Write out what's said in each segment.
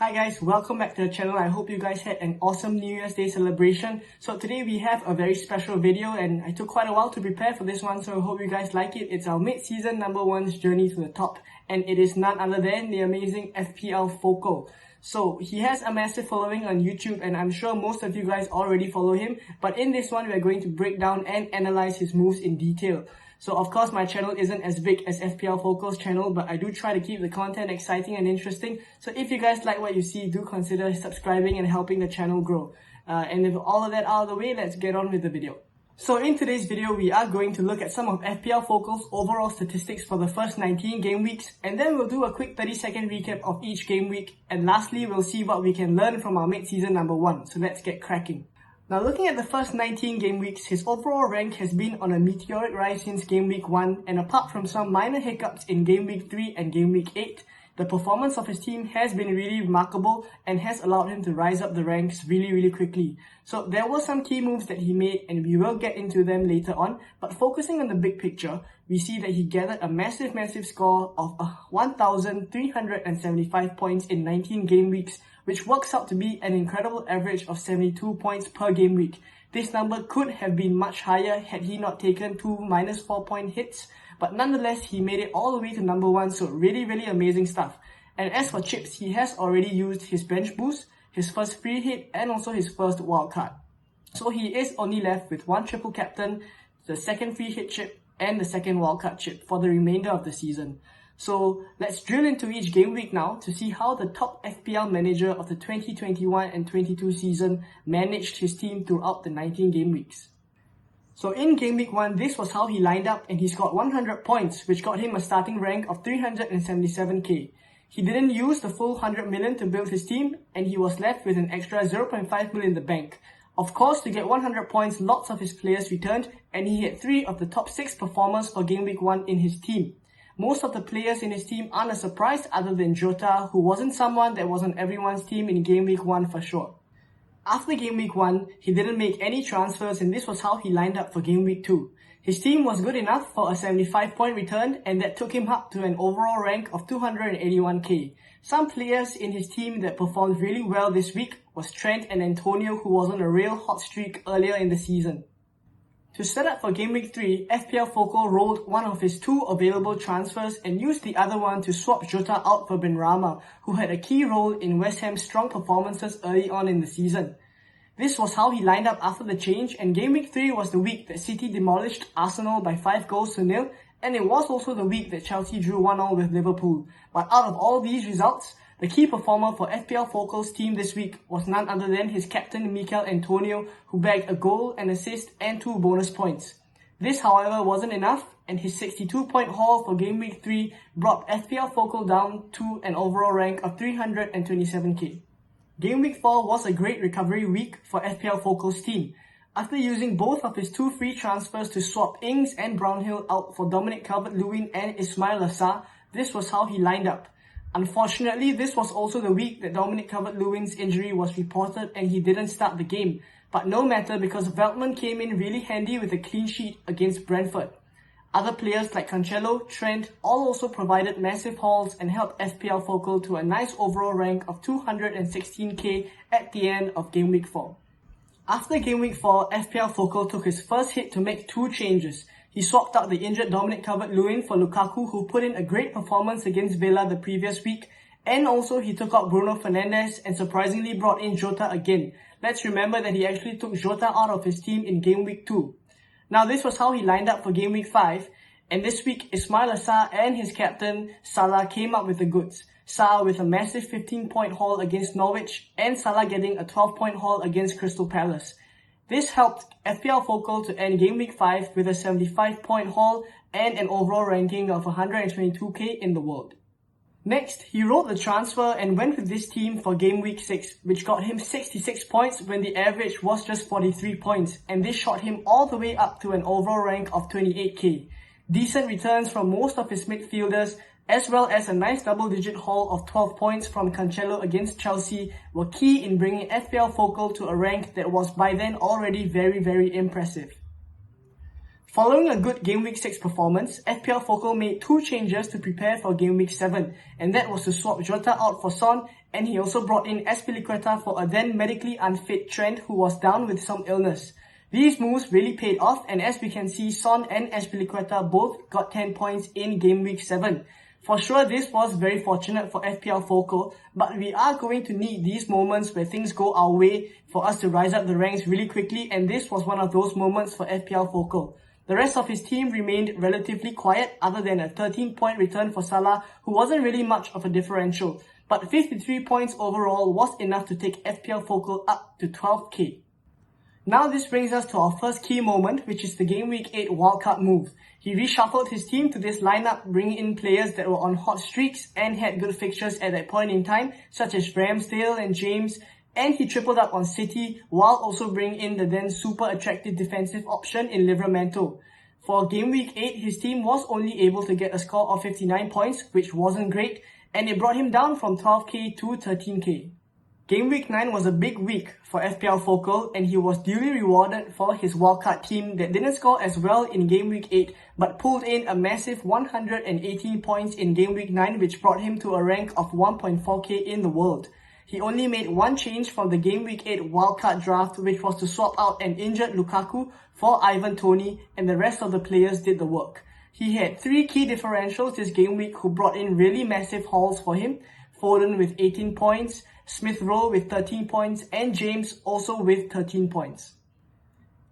Hi guys, welcome back to the channel. I hope you guys had an awesome New Year's Day celebration. So today we have a very special video and I took quite a while to prepare for this one, so I hope you guys like it. It's our mid-season number one's journey to the top, and it is none other than the amazing FPL Focal. So he has a massive following on YouTube and I'm sure most of you guys already follow him, but in this one we're going to break down and analyze his moves in detail. So of course my channel isn't as big as FPL Focal's channel, but I do try to keep the content exciting and interesting. So if you guys like what you see, do consider subscribing and helping the channel grow. And with all of that out of the way, let's get on with the video. So in today's video, we are going to look at some of FPL Focal's overall statistics for the first 19 game weeks, and then we'll do a quick 30-second recap of each game week, and lastly we'll see what we can learn from our mid-season number one. So let's get cracking. Now looking at the first 19 game weeks, his overall rank has been on a meteoric rise since game week 1, and apart from some minor hiccups in game week 3 and game week 8, the performance of his team has been really remarkable and has allowed him to rise up the ranks really quickly. So there were some key moves that he made and we will get into them later on, but focusing on the big picture, we see that he gathered a massive score of 1,375 points in 19 game weeks, which works out to be an incredible average of 72 points per game week. This number could have been much higher had he not taken two -4 point hits, but nonetheless he made it all the way to number one, so really amazing stuff. And as for chips, he has already used his bench boost, his first free hit, and also his first wildcard. So he is only left with one triple captain, the second free hit chip, and the second wildcard chip for the remainder of the season. So let's drill into each game week now to see how the top FPL manager of the 2021 and 22 season managed his team throughout the 19 game weeks. So in game week 1, this was how he lined up, and he scored 100 points, which got him a starting rank of 377k. He didn't use the full 100 million to build his team, and he was left with an extra 0.5 million in the bank. Of course, to get 100 points, lots of his players returned, and he had 3 of the top 6 performers for game week 1 in his team. Most of the players in his team aren't a surprise other than Jota, who wasn't someone that was on everyone's team in game week 1 for sure. After game week 1, he didn't make any transfers, and this was how he lined up for game week 2. His team was good enough for a 75-point return, and that took him up to an overall rank of 281k. Some players in his team that performed really well this week was Trent and Antonio, who was on a real hot streak earlier in the season. To set up for game week 3, FPL Focal rolled one of his 2 available transfers and used the other one to swap Jota out for Benrahma, who had a key role in West Ham's strong performances early on in the season. This was how he lined up after the change, and game week 3 was the week that City demolished Arsenal by 5-0, and it was also the week that Chelsea drew 1-1 with Liverpool. But out of all these results, the key performer for FPL Focal's team this week was none other than his captain Mikel Antonio, who bagged a goal, an assist and 2 bonus points. This however wasn't enough, and his 62-point haul for game week 3 brought FPL Focal down to an overall rank of 327k. Game week 4 was a great recovery week for FPL Focal's team. After using both of his 2 free transfers to swap Ings and Brownhill out for Dominic Calvert-Lewin and Ismail Assar, this was how he lined up. Unfortunately, this was also the week that Dominic Calvert-Lewin's injury was reported and he didn't start the game. But no matter, because Veltman came in really handy with a clean sheet against Brentford. Other players like Cancelo, Trent all also provided massive hauls and helped FPL Focal to a nice overall rank of 216k at the end of game week 4. After game week 4, FPL Focal took his first hit to make 2 changes. He swapped out the injured Dominic Calvert-Lewin for Lukaku, who put in a great performance against Villa the previous week, and also he took out Bruno Fernandes and surprisingly brought in Jota again. Let's remember that he actually took Jota out of his team in game week 2. Now this was how he lined up for game week 5, and this week Ismail Assar and his captain Salah came up with the goods. Salah with a massive 15-point haul against Norwich, and Salah getting a 12-point haul against Crystal Palace. This helped FPL Focal to end game week 5 with a 75-point haul and an overall ranking of 122k in the world. Next, he rolled the transfer and went with this team for game week 6, which got him 66 points when the average was just 43 points, and this shot him all the way up to an overall rank of 28k. Decent returns from most of his midfielders, as well as a nice double-digit haul of 12 points from Cancelo against Chelsea, were key in bringing FPL Focal to a rank that was by then already very impressive. Following a good Game Week 6 performance, FPL Focal made 2 changes to prepare for Game Week 7, and that was to swap Jota out for Son, and he also brought in Azpilicueta for a then medically unfit Trent who was down with some illness. These moves really paid off, and as we can see, Son and Azpilicueta both got 10 points in Game Week 7. For sure, this was very fortunate for FPL Focal, but we are going to need these moments where things go our way for us to rise up the ranks really quickly, and this was one of those moments for FPL Focal. The rest of his team remained relatively quiet other than a 13-point return for Salah, who wasn't really much of a differential, but 53 points overall was enough to take FPL Focal up to 12k. Now this brings us to our first key moment, which is the Game Week 8 wildcard move. He reshuffled his team to this lineup, bringing in players that were on hot streaks and had good fixtures at that point in time, such as Ramsdale and James, and he tripled up on City while also bringing in the then super attractive defensive option in Livramento. For Game Week 8, his team was only able to get a score of 59 points, which wasn't great, and it brought him down from 12k to 13k. Game Week 9 was a big week for FPL Focal, and he was duly rewarded for his wildcard team that didn't score as well in Game Week 8 but pulled in a massive 118 points in Game Week 9, which brought him to a rank of 1.4k in the world. He only made one change from the Game Week 8 wildcard draft, which was to swap out an injured Lukaku for Ivan Toney, and the rest of the players did the work. He had 3 key differentials this game week who brought in really massive hauls for him: Foden with 18 points, Smith Rowe with 13 points, and James also with 13 points.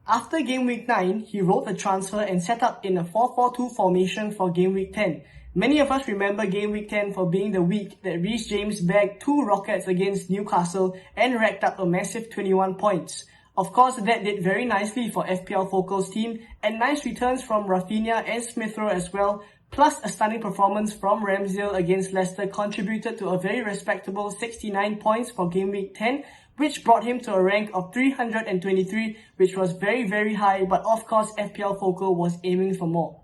After Game Week 9, he rolled the transfer and set up in a 4-4-2 formation for Game Week 10. Many of us remember Game Week 10 for being the week that Reece James bagged 2 rockets against Newcastle and racked up a massive 21 points. Of course, that did very nicely for FPL Focal's team, and nice returns from Rafinha and Smith Rowe as well, plus a stunning performance from Ramsdale against Leicester contributed to a very respectable 69 points for Game Week 10, which brought him to a rank of 323, which was very high, but of course FPL Focal was aiming for more.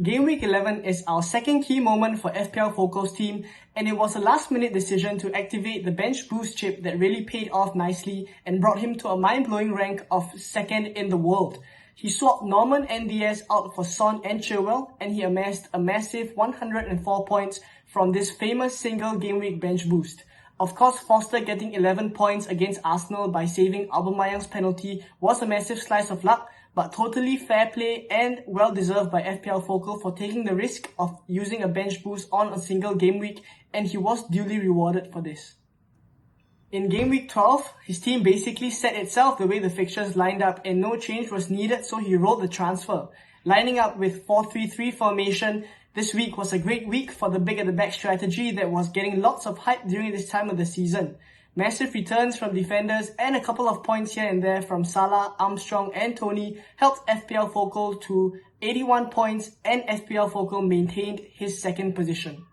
Game Week 11 is our second key moment for FPL Focal's team, and it was a last-minute decision to activate the bench boost chip that really paid off nicely and brought him to a mind-blowing rank of 2nd in the world. He swapped Norman and Diaz out for Son and Chilwell, and he amassed a massive 104 points from this famous single game week bench boost. Of course, Foster getting 11 points against Arsenal by saving Aubameyang's penalty was a massive slice of luck, but totally fair play and well deserved by FPL Focal for taking the risk of using a bench boost on a single game week, and he was duly rewarded for this. In Game Week 12, his team basically set itself the way the fixtures lined up and no change was needed, so he rolled the transfer. Lining up with 4-3-3 formation, this week was a great week for the big at the back strategy that was getting lots of hype during this time of the season. Massive returns from defenders and a couple of points here and there from Salah, Armstrong and Toney helped FPL Focal to 81 points, and FPL Focal maintained his second position.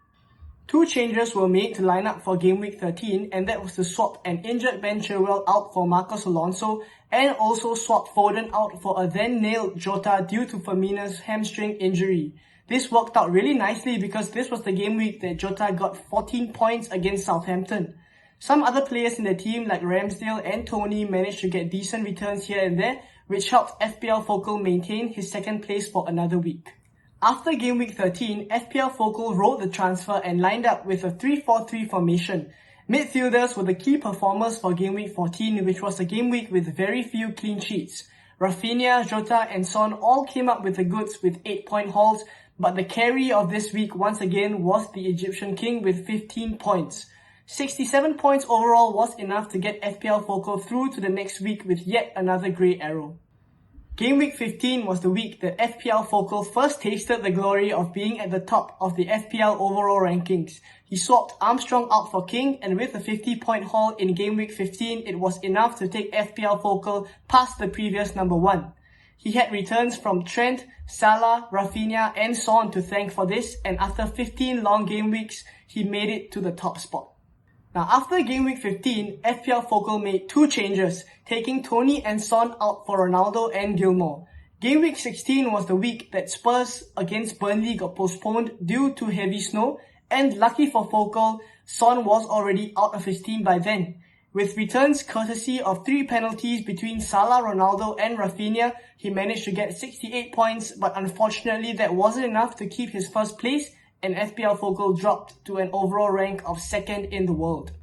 2 changes were made to line up for Game Week 13, and that was to swap an injured Ben Chilwell out for Marcos Alonso and also swap Foden out for a then nailed Jota due to Firmino's hamstring injury. This worked out really nicely because this was the game week that Jota got 14 points against Southampton. Some other players in the team like Ramsdale and Toney managed to get decent returns here and there, which helped FPL Focal maintain his second place for another week. After Game Week 13, FPL Focal rolled the transfer and lined up with a 3-4-3 formation. Midfielders were the key performers for Game Week 14, which was a game week with very few clean sheets. Rafinha, Jota and Son all came up with the goods with 8-point hauls, but the carry of this week once again was the Egyptian King with 15 points. 67 points overall was enough to get FPL Focal through to the next week with yet another grey arrow. Game Week 15 was the week that FPL Focal first tasted the glory of being at the top of the FPL overall rankings. He swapped Armstrong out for King, and with a 50-point haul in Game Week 15, it was enough to take FPL Focal past the previous number 1. He had returns from Trent, Salah, Rafinha and Son to thank for this, and after 15 long game weeks, he made it to the top spot. Now after Game Week 15, FPL Focal made 2 changes, taking Toney and Son out for Ronaldo and Gilmore. Game Week 16 was the week that Spurs against Burnley got postponed due to heavy snow, and lucky for Focal, Son was already out of his team by then. With returns courtesy of 3 penalties between Salah, Ronaldo and Rafinha, he managed to get 68 points, but unfortunately that wasn't enough to keep his first place, and FPL Focal dropped to an overall rank of 2nd in the world.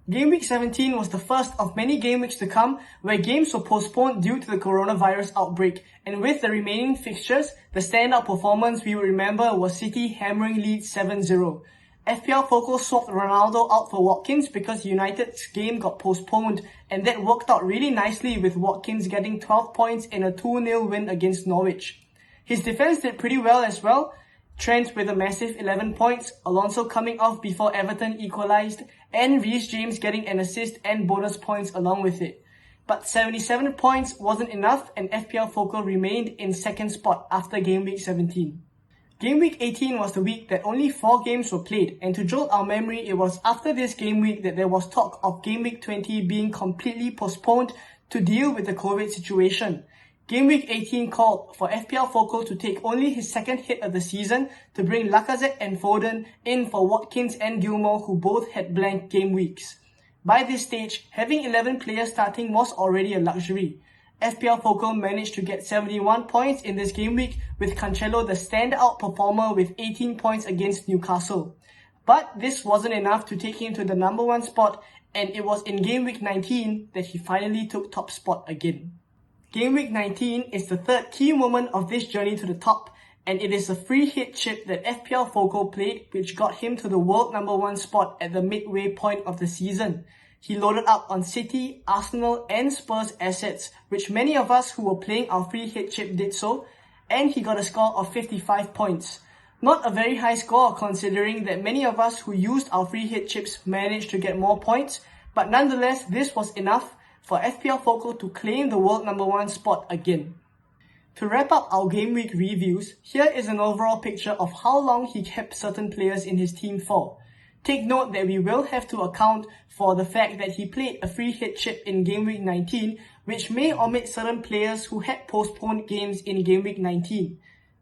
Game Week 17 was the first of many game weeks to come where games were postponed due to the coronavirus outbreak, and with the remaining fixtures, the standout performance we will remember was City hammering Leeds 7-0. FPL Focal swapped Ronaldo out for Watkins because United's game got postponed, and that worked out really nicely with Watkins getting 12 points in a 2-0 win against Norwich. His defense did pretty well as well, Trent with a massive 11 points, Alonso coming off before Everton equalised, and Reece James getting an assist and bonus points along with it. But 77 points wasn't enough, and FPL Focal remained in 2nd spot after Game Week 17. Game Week 18 was the week that only 4 games were played, and to jolt our memory, it was after this game week that there was talk of Game Week 20 being completely postponed to deal with the COVID situation. Game Week 18 called for FPL Focal to take only his 2nd hit of the season to bring Lacazette and Foden in for Watkins and Gilmore, who both had blank game weeks. By this stage, having 11 players starting was already a luxury. FPL Focal managed to get 71 points in this game week, with Cancelo the standout performer with 18 points against Newcastle. But this wasn't enough to take him to the number 1 spot, and it was in Game Week 19 that he finally took top spot again. Game Week 19 is the 3rd key moment of this journey to the top, and it is a free hit chip that FPL Focal played which got him to the world number 1 spot at the midway point of the season. He loaded up on City, Arsenal and Spurs assets, which many of us who were playing our free hit chip did so, and he got a score of 55 points. Not a very high score considering that many of us who used our free hit chips managed to get more points, but nonetheless this was enough for FPL Focal to claim the world number 1 spot again. To wrap up our game week reviews, here is an overall picture of how long he kept certain players in his team for. Take note that we will have to account for the fact that he played a free hit chip in Game Week 19, which may omit certain players who had postponed games in Game Week 19.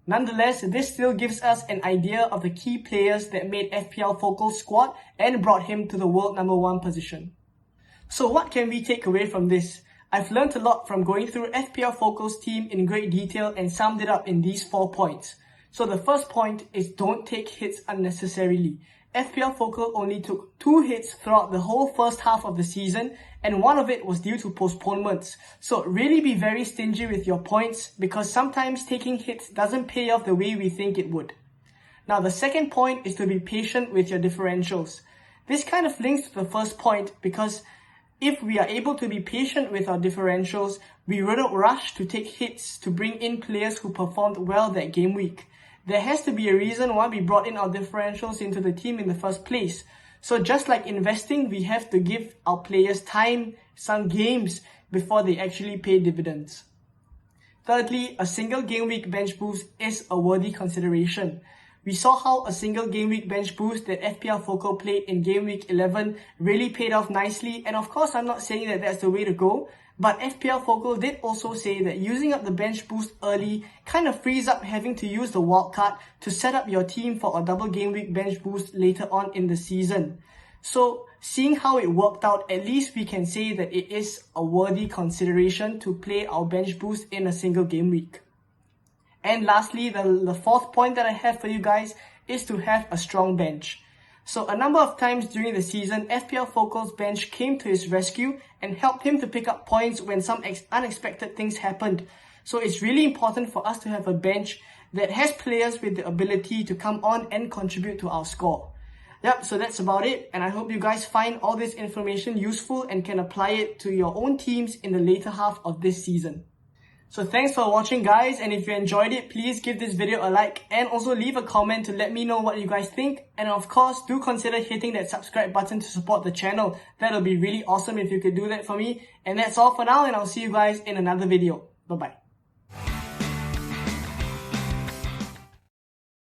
Nonetheless, this still gives us an idea of the key players that made FPL Focal's squad and brought him to the world number 1 position. So what can we take away from this? I've learned a lot from going through FPL Focal's team in great detail and summed it up in these 4 points. So the first point is don't take hits unnecessarily. FPL Focal only took 2 hits throughout the whole first half of the season, and one of it was due to postponements. So really be very stingy with your points, because sometimes taking hits doesn't pay off the way we think it would. Now the second point is to be patient with your differentials. This kind of links to the first point, because if we are able to be patient with our differentials, we wouldn't rush to take hits to bring in players who performed well that game week. There has to be a reason why we brought in our differentials into the team in the first place. So just like investing, we have to give our players time, some games, before they actually pay dividends. Thirdly, a single game week bench boost is a worthy consideration. We saw how a single game week bench boost that FPL Focal played in game week 11 really paid off nicely, and of course I'm not saying that that's the way to go, but FPL Focal did also say that using up the bench boost early kind of frees up having to use the wildcard to set up your team for a double game week bench boost later on in the season. So seeing how it worked out, at least we can say that it is a worthy consideration to play our bench boost in a single game week. And lastly, the fourth point that I have for you guys is to have a strong bench. So a number of times during the season, FPL Focal's bench came to his rescue and helped him to pick up points when some unexpected things happened. So it's really important for us to have a bench that has players with the ability to come on and contribute to our score. Yep, so that's about it, and I hope you guys find all this information useful and can apply it to your own teams in the later half of this season. So thanks for watching guys, and if you enjoyed it, please give this video a like and also leave a comment to let me know what you guys think, and of course do consider hitting that subscribe button to support the channel. That'll be really awesome if you could do that for me. And that's all for now, and I'll see you guys in another video. Bye bye.